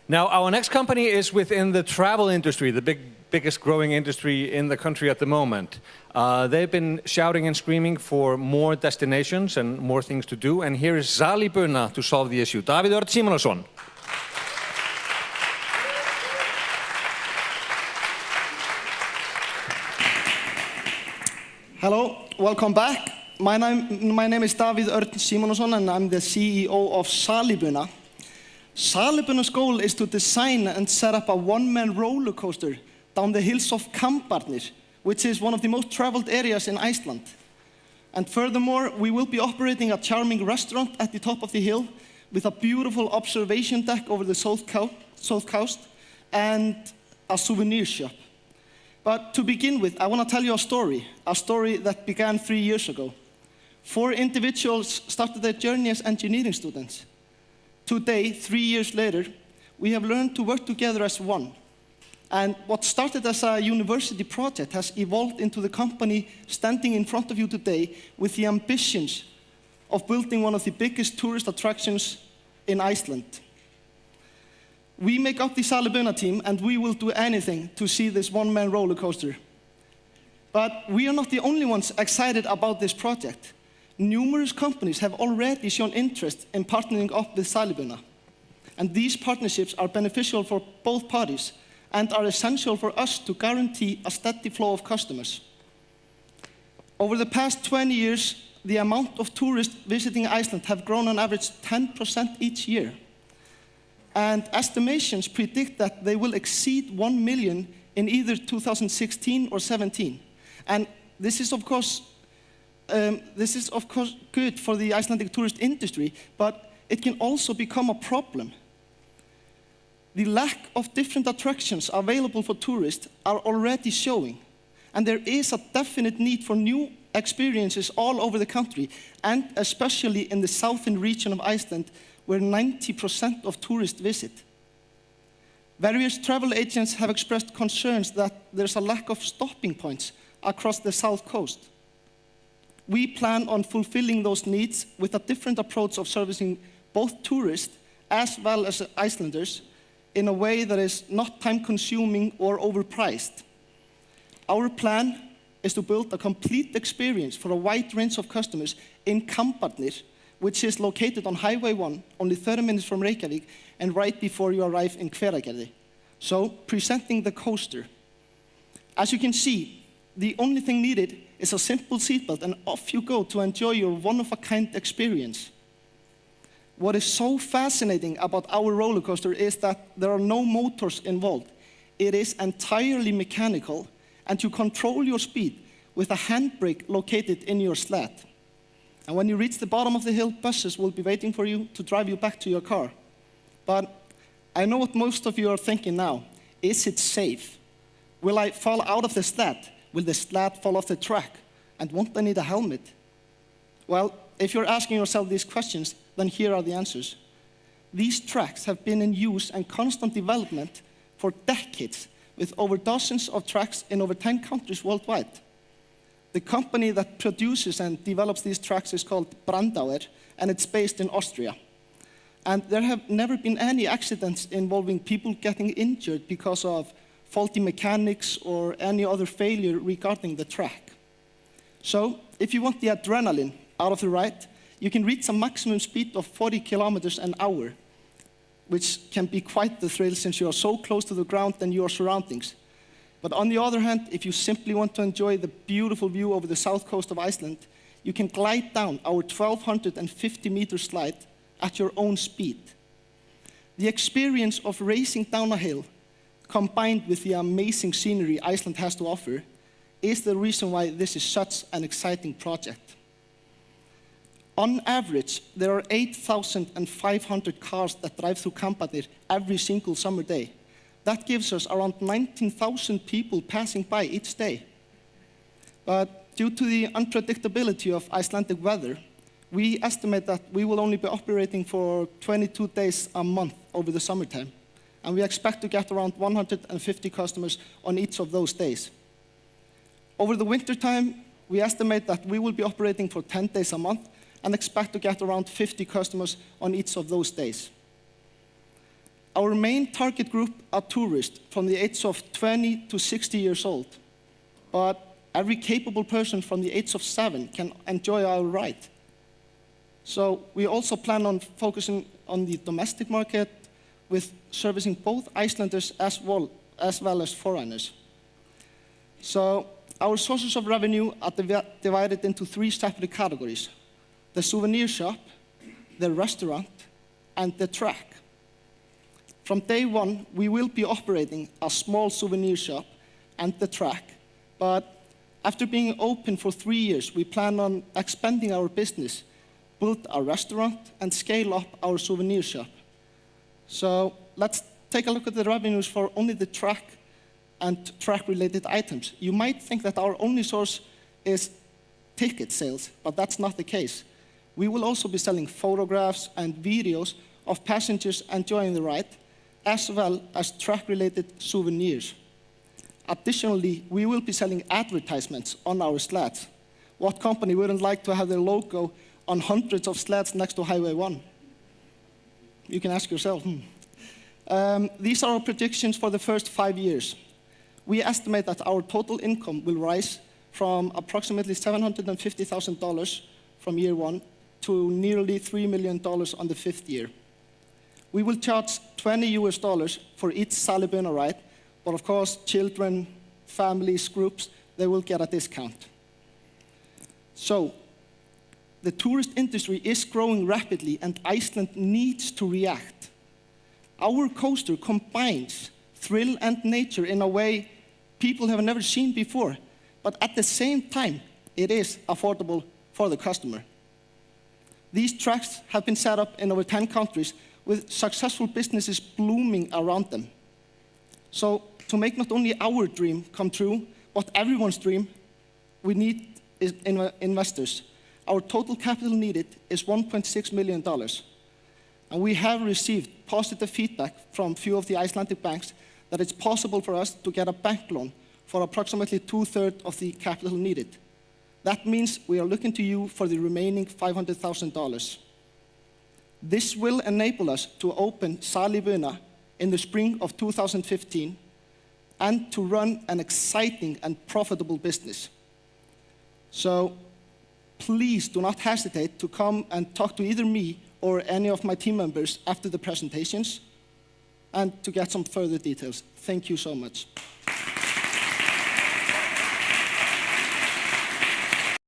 Now, our next company is within the travel industry, the biggest growing industry in the country at the moment. They've been shouting and screaming for more destinations and more things to do, and here is Zalibuna to solve the issue. Davíð Örn Símonarson. Hello, welcome back. My name is Davíð Örn Símonarson, and I'm the CEO of Zalibuna. Zalibuna's goal is to design and set up a one-man roller coaster down the hills of Kambarnir, which is one of the most traveled areas in Iceland. And furthermore, we will be operating a charming restaurant at the top of the hill with a beautiful observation deck over the south coast and a souvenir shop. But to begin with, I want to tell you a story that began 3 years ago. 4 individuals started their journey as engineering students. Today, 3 years later, we have learned to work together as one. And what started as a university project has evolved into the company standing in front of you today with the ambitions of building one of the biggest tourist attractions in Iceland. We make up the Zalibuna team, and we will do anything to see this one-man roller coaster. But we are not the only ones excited about this project. Numerous companies have already shown interest in partnering up with Zalibuna. And these partnerships are beneficial for both parties and are essential for us to guarantee a steady flow of customers. Over the past 20 years, the amount of tourists visiting Iceland have grown on average 10% each year. And estimations predict that they will exceed 1 million in either 2016 or 17. And this is of course good for the Icelandic tourist industry, but it can also become a problem. The lack of different attractions available for tourists are already showing, and there is a definite need for new experiences all over the country, and especially in the southern region of Iceland, where 90% of tourists visit. Various travel agents have expressed concerns that there's a lack of stopping points across the south coast. We plan on fulfilling those needs with a different approach of servicing both tourists as well as Icelanders in a way that is not time-consuming or overpriced. Our plan is to build a complete experience for a wide range of customers in Kambarnir, which is located on Highway 1, only 30 minutes from Reykjavik, and right before you arrive in Hveragerði. So, presenting the coaster. As you can see, the only thing needed is a simple seatbelt, and off you go to enjoy your one-of-a-kind experience. What is so fascinating about our roller coaster is that there are no motors involved. It is entirely mechanical, and you control your speed with a handbrake located in your sled. And when you reach the bottom of the hill, buses will be waiting for you to drive you back to your car. But I know what most of you are thinking now. Is it safe? Will I fall out of the sled? Will the sled fall off the track? And won't I need a helmet? Well, if you're asking yourself these questions, then here are the answers. These tracks have been in use and constant development for decades, with over dozens of tracks in over 10 countries worldwide. The company that produces and develops these tracks is called Brandauer, and it's based in Austria. And there have never been any accidents involving people getting injured because of faulty mechanics or any other failure regarding the track. So, if you want the adrenaline out of the ride, you can reach a maximum speed of 40 kilometers an hour, which can be quite the thrill since you are so close to the ground and your surroundings. But on the other hand, if you simply want to enjoy the beautiful view over the south coast of Iceland, you can glide down our 1,250-meter slide at your own speed. The experience of racing down a hill, combined with the amazing scenery Iceland has to offer, is the reason why this is such an exciting project. On average, there are 8,500 cars that drive through Kambarnir every single summer day. That gives us around 19,000 people passing by each day. But due to the unpredictability of Icelandic weather, we estimate that we will only be operating for 22 days a month over the summertime. And we expect to get around 150 customers on each of those days. Over the wintertime, we estimate that we will be operating for 10 days a month and expect to get around 50 customers on each of those days. Our main target group are tourists from the age of 20 to 60 years old, but every capable person from the age of 7 can enjoy our ride. So we also plan on focusing on the domestic market with servicing both Icelanders as well as foreigners. So our sources of revenue are divided into 3 separate categories: the souvenir shop, the restaurant, and the track. From day one, we will be operating a small souvenir shop and the track, but after being open for 3 years, we plan on expanding our business, build a restaurant, and scale up our souvenir shop. So let's take a look at the revenues for only the track and track-related items. You might think that our only source is ticket sales, but that's not the case. We will also be selling photographs and videos of passengers enjoying the ride, as well as track-related souvenirs. Additionally, we will be selling advertisements on our sleds. What company wouldn't like to have their logo on hundreds of sleds next to Highway 1? You can ask yourself. These are our predictions for the first 5 years. We estimate that our total income will rise from approximately $750,000 from year 1 to nearly $3 million on the 5th year. We will charge $20 for each Zalibuna ride, but of course, children, families, groups, they will get a discount. So, the tourist industry is growing rapidly and Iceland needs to react. Our coaster combines thrill and nature in a way people have never seen before, but at the same time, it is affordable for the customer. These tracks have been set up in over 10 countries with successful businesses blooming around them. So to make not only our dream come true, but everyone's dream, we need investors. Our total capital needed is $1.6 million. And we have received positive feedback from a few of the Icelandic banks that it's possible for us to get a bank loan for approximately 2/3 of the capital needed. That means we are looking to you for the remaining $500,000. This will enable us to open Zalibuna in the spring of 2015 and to run an exciting and profitable business. So please do not hesitate to come and talk to either me or any of my team members after the presentations and to get some further details. Thank you so much.